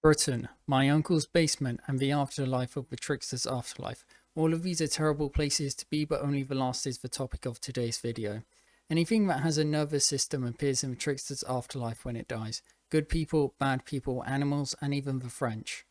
Britain, my uncle's basement, and the afterlife of the Trickster's afterlife. All of these are terrible places to be, but only the last is the topic of today's video. Anything that has a nervous system appears in the Trickster's afterlife when it dies. Good people, bad people, animals, and even the French.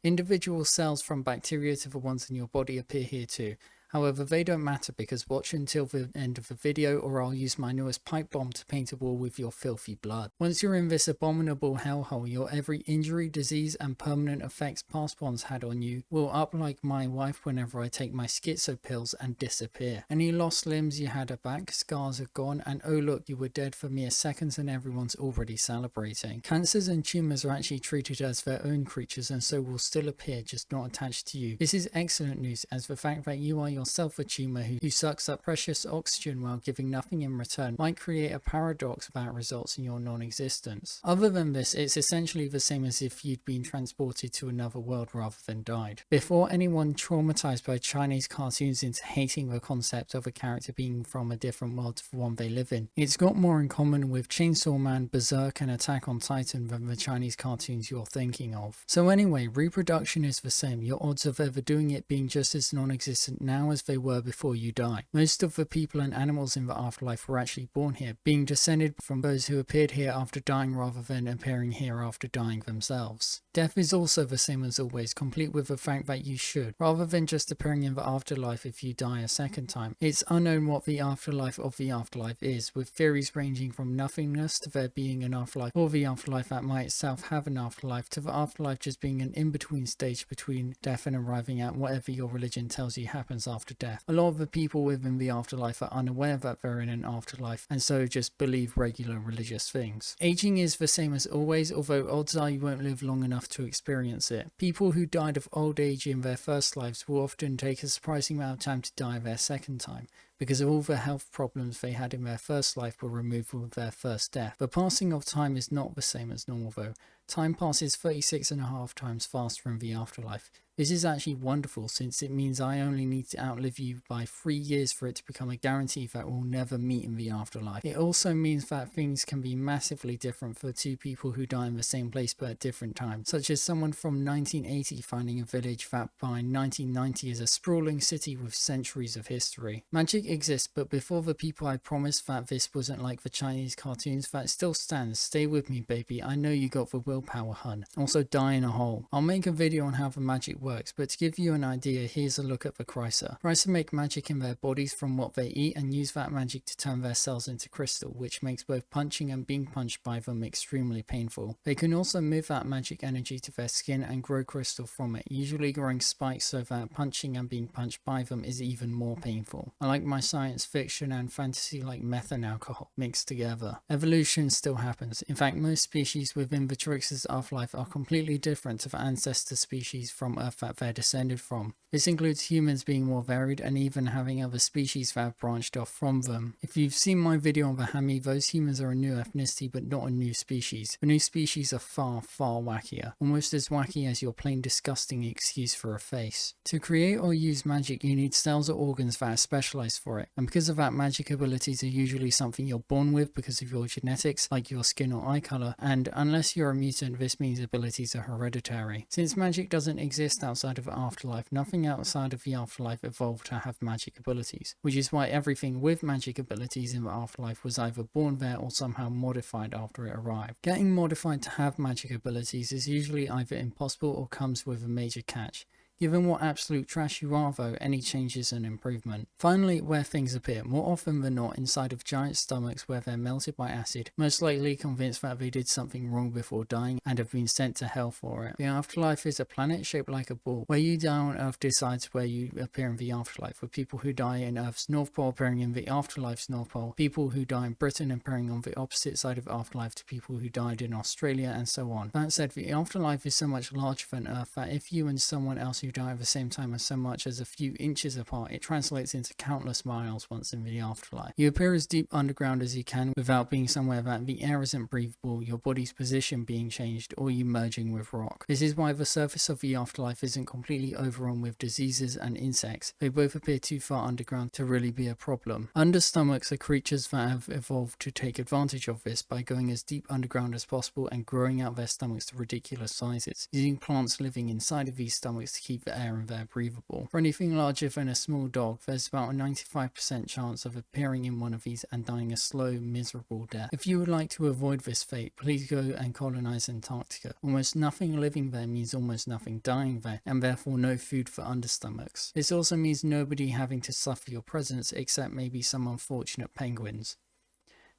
Individual cells from bacteria to the ones in your body appear here too. However, they don't matter because watch until the end of the video or I'll use my newest pipe bomb to paint a wall with your filthy blood. Once you're in this abominable hellhole, your every injury, disease and permanent effects past ones had on you will up like my wife whenever I take my schizo pills and disappear. Any lost limbs you had are back, scars are gone, and oh look, you were dead for mere seconds and everyone's already celebrating. Cancers and tumours are actually treated as their own creatures and so will still appear, just not attached to you. This is excellent news, as the fact that you are yourself a tumour who sucks up precious oxygen while giving nothing in return might create a paradox that results in your non-existence. Other than this, it's essentially the same as if you'd been transported to another world rather than died. Before anyone traumatized by Chinese cartoons into hating the concept of a character being from a different world to the one they live in, it's got more in common with Chainsaw Man, Berserk and Attack on Titan than the Chinese cartoons you're thinking of. So anyway, reproduction is the same, your odds of ever doing it being just as non-existent now as they were before you die. Most of the people and animals in the afterlife were actually born here, being descended from those who appeared here after dying rather than appearing here after dying themselves. Death is also the same as always, complete with the fact that you should, rather than just appearing in the afterlife if you die a second time. It's unknown what the afterlife of the afterlife is, with theories ranging from nothingness to there being an afterlife, or the afterlife that might itself have an afterlife, to the afterlife just being an in-between stage between death and arriving at whatever your religion tells you happens after death. A lot of the people within the afterlife are unaware that they're in an afterlife and so just believe regular religious things. Aging is the same as always, although odds are you won't live long enough to experience it. People who died of old age in their first lives will often take a surprising amount of time to die their second time, because all the health problems they had in their first life were removed with their first death. The passing of time is not the same as normal though. Time passes 36.5 times faster in the afterlife. This is actually wonderful since it means I only need to outlive you by 3 years for it to become a guarantee that we'll never meet in the afterlife. It also means that things can be massively different for two people who die in the same place but at different times, such as someone from 1980 finding a village that by 1990 is a sprawling city with centuries of history. Magic exists, but before the people I promised that this wasn't like the Chinese cartoons, that still stands. Stay with me baby, I know you got the willpower hun. Also die in a hole. I'll make a video on how the magic works, but to give you an idea, here's a look at the Trickster. Trickster make magic in their bodies from what they eat and use that magic to turn their cells into crystal, which makes both punching and being punched by them extremely painful. They can also move that magic energy to their skin and grow crystal from it, usually growing spikes so that punching and being punched by them is even more painful. I like my science fiction and fantasy like meth and alcohol mixed together. Evolution still happens. In fact, most species within the Trickster's afterlife are completely different to the ancestor species from Earth that they're descended from. This includes humans being more varied and even having other species that have branched off from them. If you've seen my video on the Hami, those humans are a new ethnicity but not a new species. The new species are far, far wackier. Almost as wacky as your plain disgusting excuse for a face. To create or use magic, you need cells or organs that are specialized for it. And because of that, magic abilities are usually something you're born with because of your genetics, like your skin or eye color. And unless you're a mutant, this means abilities are hereditary. Since magic doesn't exist outside of the afterlife, nothing outside of the afterlife evolved to have magic abilities, which is why everything with magic abilities in the afterlife was either born there or somehow modified after it arrived. Getting modified to have magic abilities is usually either impossible or comes with a major catch. Given what absolute trash you are though, any change is an improvement. Finally, where things appear, more often than not inside of giant stomachs where they're melted by acid, most likely convinced that they did something wrong before dying and have been sent to hell for it. The afterlife is a planet shaped like a ball. Where you die on Earth decides where you appear in the afterlife, with people who die in Earth's North Pole appearing in the afterlife's North Pole, people who die in Britain appearing on the opposite side of afterlife to people who died in Australia, and so on. That said, the afterlife is so much larger than Earth that if you and someone else who who die at the same time as so much as a few inches apart, it translates into countless miles once in the afterlife. You appear as deep underground as you can without being somewhere that the air isn't breathable, your body's position being changed, or you merging with rock. This is why the surface of the afterlife isn't completely overrun with diseases and insects. They both appear too far underground to really be a problem. Understomachs are creatures that have evolved to take advantage of this by going as deep underground as possible and growing out their stomachs to ridiculous sizes, using plants living inside of these stomachs to keep the air in there breathable. For anything larger than a small dog, there's about a 95% chance of appearing in one of these and dying a slow, miserable death. If you would like to avoid this fate, please go and colonize Antarctica. Almost nothing living there means almost nothing dying there, and therefore no food for understomachs. This also means nobody having to suffer your presence except maybe some unfortunate penguins.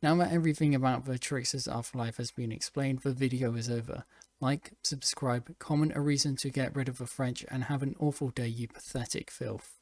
Now that everything about the Trickster's afterlife has been explained, the video is over. Like, subscribe, comment a reason to get rid of the French, and have an awful day, you pathetic filth.